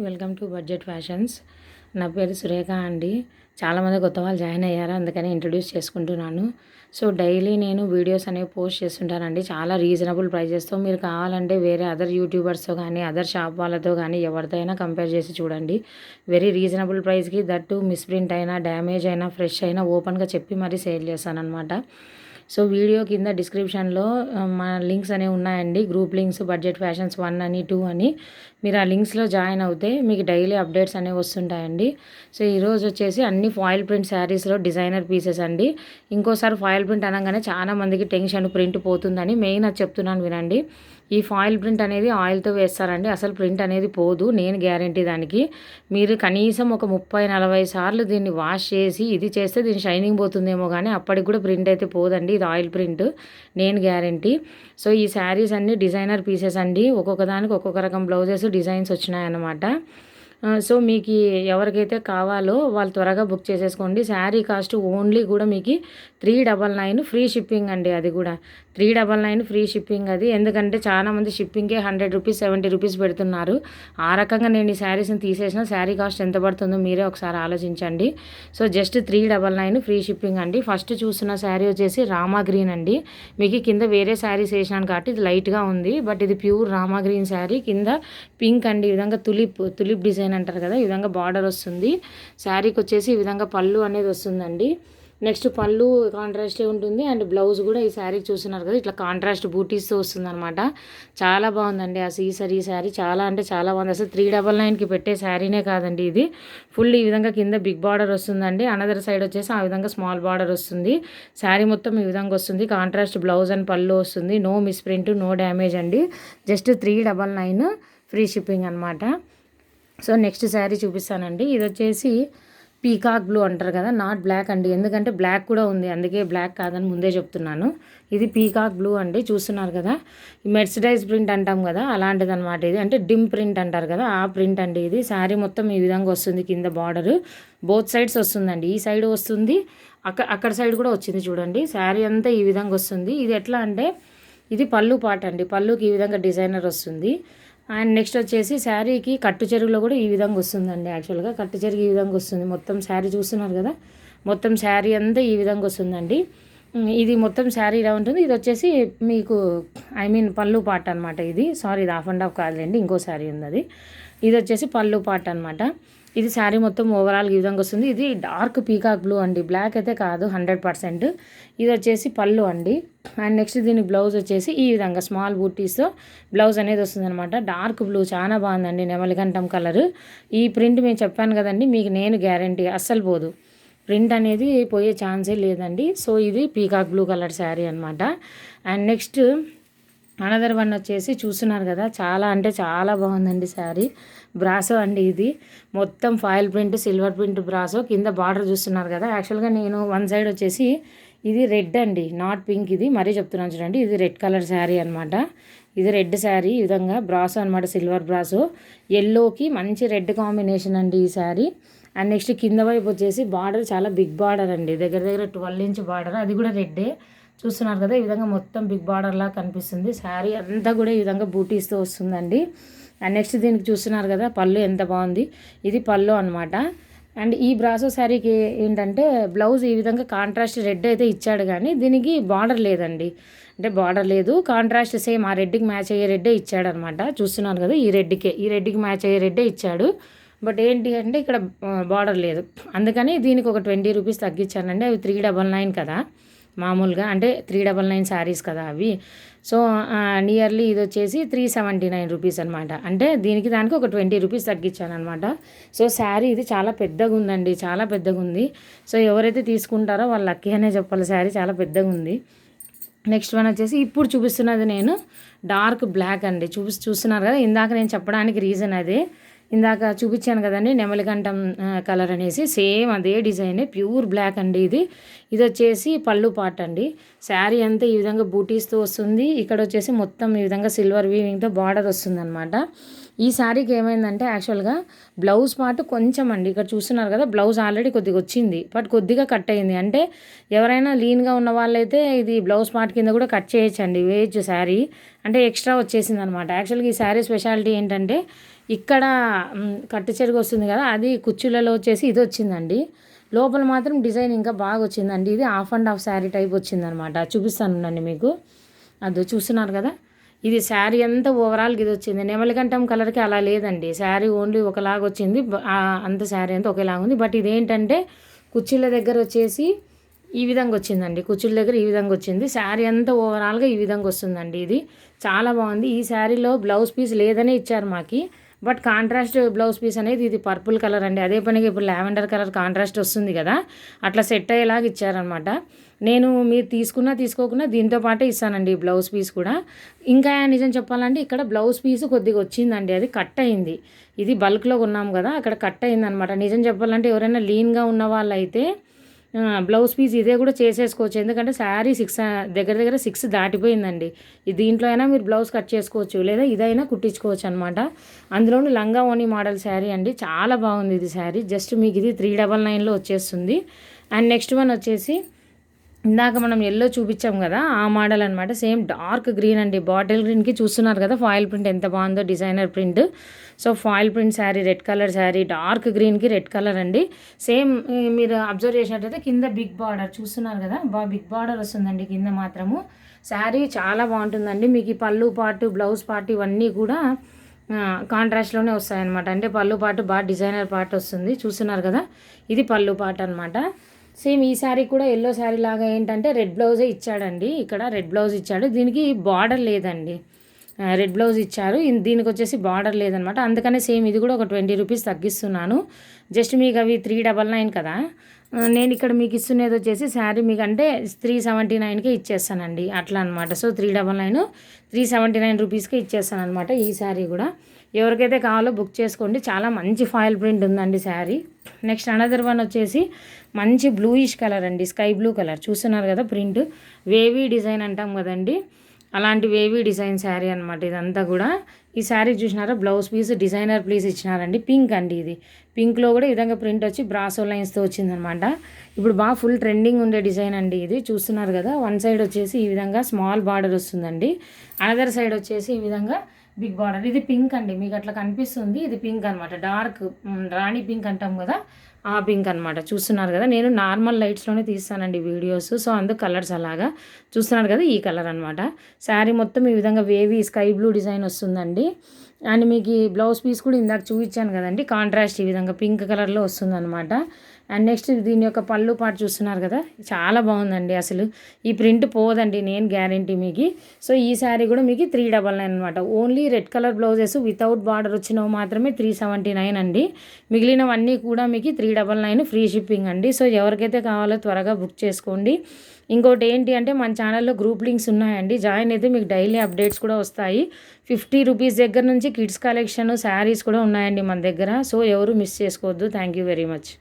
Welcome to budget fashions. నా పేరు సురేఖ అండి. చాలామంది కొత్త వాళ్ళు జాయిన్ అయ్యారు, అందుకని ఇంట్రడ్యూస్ చేసుకుంటున్నాను. సో డైలీ నేను వీడియోస్ అనేవి పోస్ట్ చేస్తుంటానండి, చాలా రీజనబుల్ ప్రైజెస్తో. మీరు కావాలంటే వేరే అదర్ యూట్యూబర్స్తో కానీ అదర్ షాప్ వాళ్ళతో కానీ ఎవరితో అయినా కంపేర్ చేసి చూడండి. వెరీ రీజనబుల్ ప్రైస్కి, దట్టు మిస్ప్రింట్ అయినా డ్యామేజ్ అయినా ఫ్రెష్ అయినా ఓపెన్గా చెప్పి మరీ సేల్ చేస్తానన్నమాట. సో వీడియో కింద డిస్క్రిప్షన్లో మా లింక్స్ అనేవి ఉన్నాయండి. గ్రూప్ లింక్స్, బడ్జెట్ ఫ్యాషన్స్ 1 అని 2 అని. మీరు ఆ లింక్స్లో జాయిన్ అవుతే మీకు డైలీ అప్డేట్స్ అనేవి వస్తుంటాయండి. సో ఈరోజు వచ్చేసి అన్ని ఫాయిల్ ప్రింట్ శారీస్లో డిజైనర్ పీసెస్ అండి. ఇంకోసారి ఫాయిల్ ప్రింట్ అనగానే చాలా మందికి టెన్షన్, ప్రింట్ పోతుందని. మెయిన్ అది చెప్తున్నాను వినండి. ఈ ఫాయిల్ ప్రింట్ అనేది ఆయిల్తో వేస్తారండి, అసలు ప్రింట్ అనేది పోదు, నేను గ్యారంటీ దానికి. మీరు కనీసం ఒక 30-40 సార్లు దీన్ని వాష్ చేసి ఇది చేస్తే దీని షైనింగ్ పోతుందేమో కానీ అప్పటికి కూడా ప్రింట్ అయితే పోదండి. ఇది ఆయిల్ ప్రింట్, నేను గ్యారంటీ. సో ఈ శారీస్ అన్నీ డిజైనర్ పీసెస్ అండి. ఒక్కొక్క దానికి ఒక్కొక్క రకం బ్లౌజెస్, డిజైన్స్ వచ్చినాయన్నమాట. సో మీకు ఎవరికైతే కావాలో వాళ్ళు త్వరగా బుక్ చేసేసుకోండి. శారీ కాస్ట్ ఓన్లీ కూడా మీకు 399 ఫ్రీ షిప్పింగ్ అండి. అది కూడా 399 ఫ్రీ షిప్పింగ్ అది. ఎందుకంటే చాలామంది షిప్పింగ్కే 100 రూపీస్, 70 రూపీస్ పెడుతున్నారు. ఆ రకంగా నేను ఈ శారీస్ని తీసేసిన శారీ కాస్ట్ ఎంత పడుతుందో మీరే ఒకసారి ఆలోచించండి. సో జస్ట్ 399 ఫ్రీ షిప్పింగ్ అండి. ఫస్ట్ చూస్తున్న శారీ వచ్చేసి రామా గ్రీన్ అండి. మీకు కింద వేరే శారీస్ వేసినాను కాబట్టి ఇది లైట్గా ఉంది, బట్ ఇది ప్యూర్ రామా గ్రీన్ శారీ. కింద పింక్ అండి, ఈ విధంగా తులిప్ డిజైన్ అంటారు కదా, ఈ విధంగా బార్డర్ వస్తుంది. శారీకి వచ్చేసి ఈ విధంగా పళ్ళు అనేది వస్తుందండి. నెక్స్ట్ పళ్ళు కాంట్రాస్టే ఉంటుంది, అండ్ బ్లౌజ్ కూడా ఈ శారీకి చూస్తున్నారు కదా ఇట్లా కాంట్రాస్ట్ బూటీస్తో వస్తుంది అనమాట. చాలా బాగుందండి ఈ శారీ, చాలా అంటే చాలా బాగుంది. అసలు 399కి పెట్టే శారీనే కాదండి ఇది. ఫుల్ ఈ విధంగా కింద బిగ్ బార్డర్ వస్తుందండి, అనదర్ సైడ్ వచ్చేసి ఆ విధంగా స్మాల్ బార్డర్ వస్తుంది. శారీ మొత్తం ఈ విధంగా వస్తుంది, కాంట్రాస్ట్ బ్లౌజ్ అండ్ పళ్ళు వస్తుంది. నో మిస్ప్రింట్, నో డ్యామేజ్ అండి. జస్ట్ 399 ఫ్రీ షిప్పింగ్ అనమాట. సో నెక్స్ట్ శారీ చూపిస్తానండి. ఇది వచ్చేసి పీకాక్ బ్లూ అంటారు కదా, నాట్ బ్లాక్ అండి. ఎందుకంటే బ్లాక్ కూడా ఉంది, అందుకే బ్లాక్ కాదని ముందే చెప్తున్నాను. ఇది పీకాక్ బ్లూ అండి, చూస్తున్నారు కదా. ఈ మెర్సిడైజ్ ప్రింట్ అంటాం కదా, అలాంటిది అనమాట ఇది. అంటే డిమ్ ప్రింట్ అంటారు కదా, ఆ ప్రింట్ అండి ఇది. శారీ మొత్తం ఈ విధంగా వస్తుంది, కింద బార్డర్ బోత్ సైడ్స్ వస్తుందండి. ఈ సైడ్ వస్తుంది, అక్కడ సైడ్ కూడా వచ్చింది చూడండి. శారీ అంతా ఈ విధంగా వస్తుంది. ఇది ఎట్లా అంటే ఇది పళ్ళు పాట అండి, పళ్ళుకి ఈ విధంగా డిజైనర్ వస్తుంది. అండ్ నెక్స్ట్ వచ్చేసి శారీకి కట్టు చెరుగులో కూడా ఈ విధంగా వస్తుందండి. యాక్చువల్గా కట్టు చెరుగు ఈ విధంగా వస్తుంది. మొత్తం శారీ చూస్తున్నారు కదా, మొత్తం శారీ అంతా ఈ విధంగా వస్తుందండి. ఇది మొత్తం శారీ ఇలా ఉంటుంది. ఇది వచ్చేసి మీకు పళ్ళు పాట అనమాట ఇది. సారీ, ఇది హాఫ్ అండ్ హాఫ్ కాదులేండి, ఇంకో శారీ ఉంది అది. ఇది వచ్చేసి పళ్ళు పాట అనమాట. ఇది శారీ మొత్తం ఓవరాల్ ఈ విధంగా వస్తుంది. ఇది డార్క్ పీకాక్ బ్లూ అండి, బ్లాక్ అయితే కాదు 100%. ఇది వచ్చేసి పళ్ళు అండి. అండ్ నెక్స్ట్ దీని బ్లౌజ్ వచ్చేసి ఈ విధంగా స్మాల్ బూటీస్తో బ్లౌజ్ అనేది వస్తుంది అనమాట. డార్క్ బ్లూ చాలా బాగుందండి, నెమలికంఠం కలర్. ఈ ప్రింట్ మేము చెప్పాను కదండి, మీకు నేను గ్యారంటీ అస్సలు పోదు, ప్రింట్ అనేది పోయే ఛాన్సే లేదండి. సో ఇది పీకాక్ బ్లూ కలర్ శారీ అనమాట. అండ్ నెక్స్ట్ అనదర్ వన్ వచ్చేసి చూస్తున్నారు కదా, చాలా అంటే చాలా బాగుందండి శారీ. బ్రాసో అండి ఇది. మొత్తం foil print, silver print brasso. కింద బార్డర్ చూస్తున్నారు కదా. యాక్చువల్గా నేను వన్ సైడ్ వచ్చేసి ఇది రెడ్ అండి, నాట్ పింక్. ఇది మరీ చెప్తున్నాను చూడండి, ఇది రెడ్ కలర్ శారీ అనమాట. ఇది రెడ్ శారీ, ఈ విధంగా బ్రాసో అనమాట, సిల్వర్ బ్రాసో. ఎల్లోకి మంచి రెడ్ కాంబినేషన్ అండి ఈ శారీ. అండ్ నెక్స్ట్ కింద వైపు వచ్చేసి బార్డర్ చాలా బిగ్ బార్డర్ అండి, దగ్గర 12 ఇంచ్ బార్డర్, అది కూడా రెడ్డే. చూస్తున్నారు కదా, ఈ విధంగా మొత్తం బిగ్ బార్డర్లా కనిపిస్తుంది. శారీ అంతా కూడా ఈ విధంగా బూటీస్తో వస్తుందండి. అండ్ నెక్స్ట్ దీనికి చూస్తున్నారు కదా, పళ్ళు ఎంత బాగుంది. ఇది పళ్ళు అనమాట. అండ్ ఈ బ్రాసో శారీకి ఏంటంటే బ్లౌజ్ ఈ విధంగా కాంట్రాస్ట్ రెడ్ అయితే ఇచ్చాడు, కానీ దీనికి బార్డర్ లేదండి. అంటే బార్డర్ లేదు, కాంట్రాస్ట్ సేమ్ ఆ రెడ్కి మ్యాచ్ అయ్యే రెడ్డే ఇచ్చాడు అనమాట. చూస్తున్నారు కదా, ఈ రెడ్కి మ్యాచ్ అయ్యే రెడ్డే ఇచ్చాడు. బట్ ఏంటి అంటే ఇక్కడ బార్డర్ లేదు, అందుకని దీనికి ఒక 20 రూపీస్ తగ్గించానండి. అవి 399 కదా మామూలుగా, అంటే 399 శారీస్ కదా అవి. సో నియర్లీ ఇది వచ్చేసి 379 రూపీస్ అనమాట. అంటే దీనికి దానికి ఒక 20 రూపీస్ తగ్గించాను అనమాట. సో శారీ ఇది చాలా పెద్దగా ఉందండి, చాలా పెద్దగా ఉంది. సో ఎవరైతే తీసుకుంటారో వాళ్ళు లక్కీ అనే చెప్పాలి, శారీ చాలా పెద్దగా ఉంది. నెక్స్ట్ వన్ వచ్చేసి ఇప్పుడు చూపిస్తున్నది నేను డార్క్ బ్లాక్ అండి. చూస్తున్నారు కదా, ఇందాక నేను చెప్పడానికి రీజన్ అదే. ఇందాక చూపించాను కదండి నెమలికంఠం కలర్ అనేసి, సేమ్ అదే డిజైనే, ప్యూర్ బ్లాక్ అండి ఇది. ఇది వచ్చేసి పళ్ళు పాట అండి. శారీ అంతా ఈ విధంగా బూటీస్తో వస్తుంది. ఇక్కడ వచ్చేసి మొత్తం ఈ విధంగా సిల్వర్ వీవింగ్తో బార్డర్ వస్తుంది అనమాట. ఈ శారీకి ఏమైందంటే యాక్చువల్గా బ్లౌజ్ పార్ట్ కొంచెం అండి, ఇక్కడ చూస్తున్నారు కదా, బ్లౌజ్ ఆల్రెడీ కొద్దిగా వచ్చింది, బట్ కొద్దిగా కట్ అయింది. అంటే ఎవరైనా లీన్గా ఉన్న వాళ్ళైతే ఇది బ్లౌజ్ పార్ట్ కింద కూడా కట్ చేయొచ్చండి, వేయచ్చు శారీ. అంటే ఎక్స్ట్రా వచ్చేసింది అనమాట. యాక్చువల్గా ఈ శారీ స్పెషాలిటీ ఏంటంటే ఇక్కడ కట్టు చెరుగు వస్తుంది కదా, అది కుచ్చులలో వచ్చేసి ఇది వచ్చిందండి. లోపల మాత్రం డిజైన్ ఇంకా బాగా వచ్చిందండి. ఇది half and half sari type వచ్చిందనమాట. చూపిస్తానండి మీకు. అది చూస్తున్నారు కదా, ఇది శారీ అంతా ఓవరాల్గా ఇది వచ్చింది. నెమలికంఠం కలర్కి అలా లేదండి, శారీ ఓన్లీ ఒకలాగా వచ్చింది. అంత శారీ అంతా ఒకేలాగా ఉంది. బట్ ఇదేంటంటే కుర్చీల దగ్గర వచ్చేసి ఈ విధంగా వచ్చిందండి, కుర్చీల దగ్గర ఈ విధంగా వచ్చింది. శారీ అంతా ఓవరాల్గా ఈ విధంగా వస్తుందండి. ఇది చాలా బాగుంది. ఈ శారీలో బ్లౌజ్ పీస్ లేదనే ఇచ్చారు మాకి, బట్ కాంట్రాస్ట్ బ్లౌజ్ పీస్ అనేది ఇది పర్పుల్ కలర్ అండి. అదే పనిగా ఇప్పుడు లావెండర్ కలర్ కాంట్రాస్ట్ వస్తుంది కదా, అట్లా సెట్ అయ్యేలాగా ఇచ్చారనమాట. నేను మీరు తీసుకున్నా తీసుకోకున్నా దీంతో పాటే ఇస్తానండి ఈ బ్లౌజ్ పీస్ కూడా. ఇంకా నిజం చెప్పాలంటే ఇక్కడ బ్లౌజ్ పీస్ కొద్దిగా వచ్చిందండి, అది కట్ అయింది. ఇది బల్క్లో కొన్నాం కదా, అక్కడ కట్ అయింది అనమాట. నిజం చెప్పాలంటే ఎవరైనా లీన్గా ఉన్న వాళ్ళైతే బ్లౌజ్ పీస్ ఇదే కూడా చేసేసుకోవచ్చు. ఎందుకంటే శారీ దగ్గర దగ్గర 6 దాటిపోయిందండి. దీంట్లో అయినా మీరు బ్లౌజ్ కట్ చేసుకోవచ్చు, లేదా ఇదైనా కుట్టించుకోవచ్చు అనమాట. అందులోనూ లంగా ఓణి మోడల్ శారీ అండి, చాలా బాగుంది ఇది శారీ. జస్ట్ మీకు ఇది 399లో వచ్చేస్తుంది. అండ్ నెక్స్ట్ వన్ వచ్చేసి ఇందాక మనం ఎల్లో చూపించాం కదా, ఆ మోడల్ అనమాట. సేమ్ డార్క్ గ్రీన్ అండి, బాటిల్ గ్రీన్కి చూస్తున్నారు కదా ఫాయిల్ ప్రింట్ ఎంత బాగుందో, designer print. So foil print sari, red colour sari, dark గ్రీన్కి రెడ్ కలర్ అండి. సేమ్ మీరు అబ్జర్వ్ చేసినట్టయితే కింద బిగ్ బార్డర్ చూస్తున్నారు కదా, బిగ్ బార్డర్ వస్తుందండి కింద మాత్రము. శారీ చాలా బాగుంటుందండి. మీకు ఈ పళ్ళు పార్ట్, బ్లౌజ్ పార్ట్ ఇవన్నీ కూడా కాంట్రాస్ట్లోనే వస్తాయన్నమాట. అంటే పళ్ళు పార్ట్ బాగా డిజైనర్ పార్ట్ వస్తుంది, చూస్తున్నారు కదా, ఇది పళ్ళు పార్ట్ అనమాట. సేమ్ ఈ శారీ కూడా ఎల్లో శారీ లాగా ఏంటంటే రెడ్ బ్లౌజే ఇచ్చాడండి. ఇక్కడ రెడ్ బ్లౌజ్ ఇచ్చాడు, దీనికి బార్డర్ లేదండి, రెడ్ బ్లౌజ్ ఇచ్చారు. దీనికి వచ్చేసి బార్డర్ లేదనమాట. అందుకనే సేమ్ ఇది కూడా ఒక 20 రూపీస్ తగ్గిస్తున్నాను. జస్ట్ మీకు అవి 399 కదా, నేను ఇక్కడ మీకు ఇస్తున్నది వచ్చేసి శారీ మీకు అంటే 379కే ఇచ్చేస్తానండి, అట్లా అనమాట. సో 399 379 రూపీస్కే ఇచ్చేస్తాను అనమాట ఈ శారీ కూడా. ఎవరికైతే కావాలో బుక్ చేసుకోండి. చాలా మంచి ఫాయిల్ ప్రింట్ ఉందండి శారీ. నెక్స్ట్ అనదర్ వన్ వచ్చేసి మంచి బ్లూయిష్ కలర్ అండి, స్కై బ్లూ కలర్ చూస్తున్నారు కదా, ప్రింట్ వేవీ డిజైన్ అంటాం కదండి, అలాంటి వేవీ డిజైన్ శారీ అనమాట ఇదంతా కూడా. ఈ శారీ చూసినారా, బ్లౌజ్ పీస్ డిజైనర్ ప్లీస్ ఇచ్చినారండి, పింక్ అండి. ఇది పింక్లో కూడా ఈ విధంగా ప్రింట్ వచ్చి బ్రాసో లైన్స్తో వచ్చిందనమాట. ఇప్పుడు బాగా ఫుల్ ట్రెండింగ్ ఉండే డిజైన్ అండి ఇది, చూస్తున్నారు కదా. వన్ సైడ్ వచ్చేసి ఈ విధంగా స్మాల్ బార్డర్ వస్తుందండి, అనదర్ సైడ్ వచ్చేసి ఈ విధంగా బిగ్ బార్డర్. ఇది పింక్ అండి, మీకు అట్లా కనిపిస్తుంది, ఇది పింక్ అనమాట, డార్క్ రాణి పింక్ అంటాం కదా, ఆ పింక్ అనమాట. చూస్తున్నారు కదా, నేను నార్మల్ లైట్స్లోనే తీస్తానండి వీడియోస్, సో అందుకు కలర్స్ అలాగా చూస్తున్నారు కదా, ఈ కలర్ అనమాట. శారీ మొత్తం ఈ విధంగా వేవీ స్కై బ్లూ డిజైన్ వస్తుందండి. అండ్ మీకు ఈ బ్లౌజ్ పీస్ కూడా ఇందాక చూపించాను కదండి, కాంట్రాస్ట్ ఈ విధంగా పింక్ కలర్లో వస్తుందన్నమాట. అండ్ నెక్స్ట్ దీని యొక్క పళ్ళు పాటు చూస్తున్నారు కదా, చాలా బాగుందండి. అసలు ఈ ప్రింట్ పోదండి, నేను గ్యారంటీ మీకు. సో ఈ శారీ కూడా మీకు 399 అనమాట. Only red colour blouses without border వచ్చినవి మాత్రమే 379 అండి. మిగిలినవన్నీ కూడా మీకు 399 ఫ్రీ షిప్పింగ్ అండి. సో ఎవరికైతే కావాలో త్వరగా బుక్ చేసుకోండి. ఇంకోటి ఏంటి అంటే మన ఛానల్లో గ్రూప్ లింక్స్ ఉన్నాయండి, జాయిన్ అయితే మీకు డైలీ అప్డేట్స్ కూడా వస్తాయి. 50 రూపీస్ దగ్గర నుంచి కిడ్స్ కలెక్షన్ శారీస్ కూడా ఉన్నాయండి మన దగ్గర. సో ఎవరు మిస్ చేసుకోవద్దు. Thank you very much.